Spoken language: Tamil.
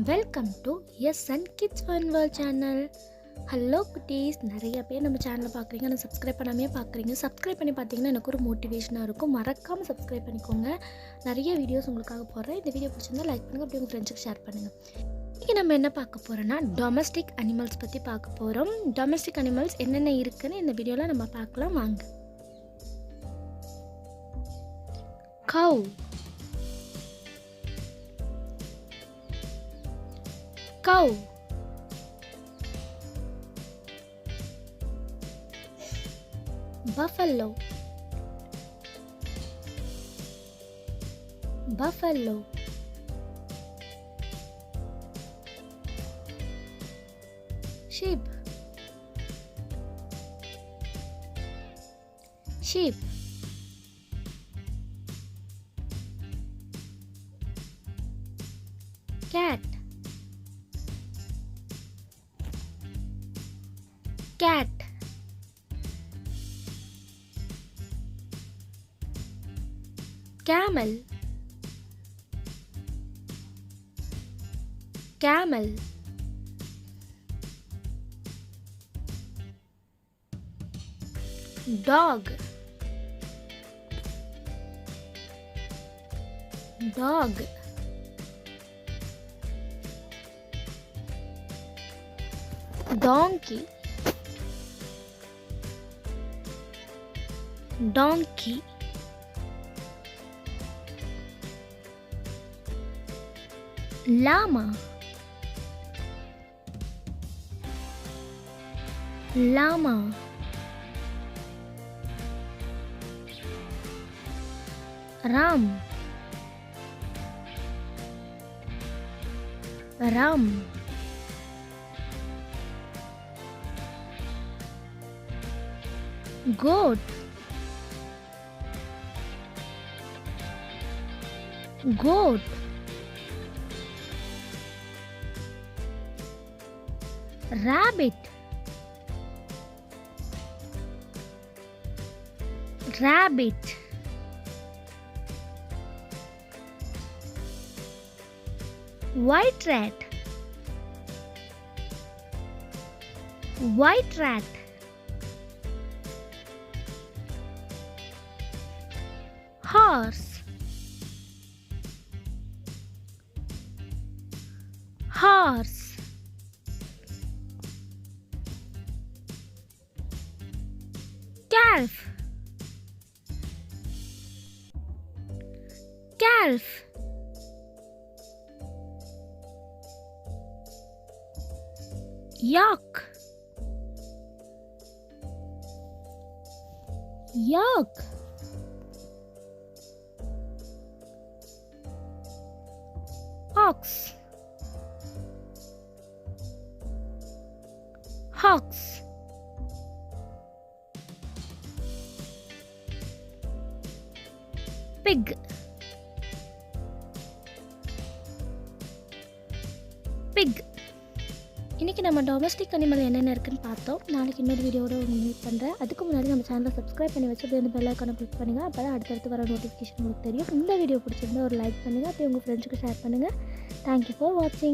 Welcome to Kidz funworld channel. Hello குட்டீஸ், நிறைய பேர் நம்ம சேனலை பார்க்குறீங்க, ஆனால் சப்ஸ்கிரைப் பண்ணாமே பார்க்குறீங்க. சப்ஸ்கிரைப் பண்ணி பார்த்தீங்கன்னா எனக்கு ஒரு மோட்டிவேஷனாக இருக்கும். மறக்காமல் சப்ஸ்கிரைப் பண்ணிக்கோங்க. நிறைய வீடியோஸ் உங்களுக்காக போடுறேன். இந்த வீடியோ பிடிச்சிருந்தா லைக் பண்ணுங்கள், அப்படி உங்கள் ஃப்ரெண்ட்ஸுக்கு ஷேர் பண்ணுங்கள். இன்றைக்கி நம்ம என்ன பார்க்க போகிறோன்னா டொமஸ்டிக் அனிமல்ஸ் பற்றி பார்க்க போகிறோம். டொமஸ்டிக் அனிமல்ஸ் என்னென்ன இருக்குதுன்னு இந்த வீடியோவில் நம்ம பார்க்கலாம் வாங்க. கவ், cow, buffalo, buffalo, sheep, sheep, cat, cat, camel, camel, dog, dog, donkey, donkey, llama, llama, ram, ram, goat, goat, rabbit, rabbit, white rat, white rat, horse, horse, calf, calf, yak, yak, ox, ox, pig, pig. இன்றைக்கி நம்ம டொமஸ்டிக் அனிமல் என்னென்ன இருக்குன்னு பார்த்தோம். நாளைக்கு இன்னொரு வீடியோட மீட் பண்ணுறேன். அதுக்கு முன்னாடி நம்ம சேனலை சப்ஸ்கிரைப் பண்ணி வச்சு அந்த பெல் ஐக்கானை கிளிக் பண்ணுங்கள். அப்போ தான் அடுத்தடுத்து வர நோட்டிஃபிகேஷன் உங்களுக்கு தெரியும். இந்த வீடியோ பிடிச்சிருந்தா ஒரு லைக் பண்ணுங்கள், அப்படியே உங்கள் ஃப்ரெண்ட்ஸுக்கு ஷேர் பண்ணுங்கள். தேங்க்யூ ஃபார் வாட்சிங்.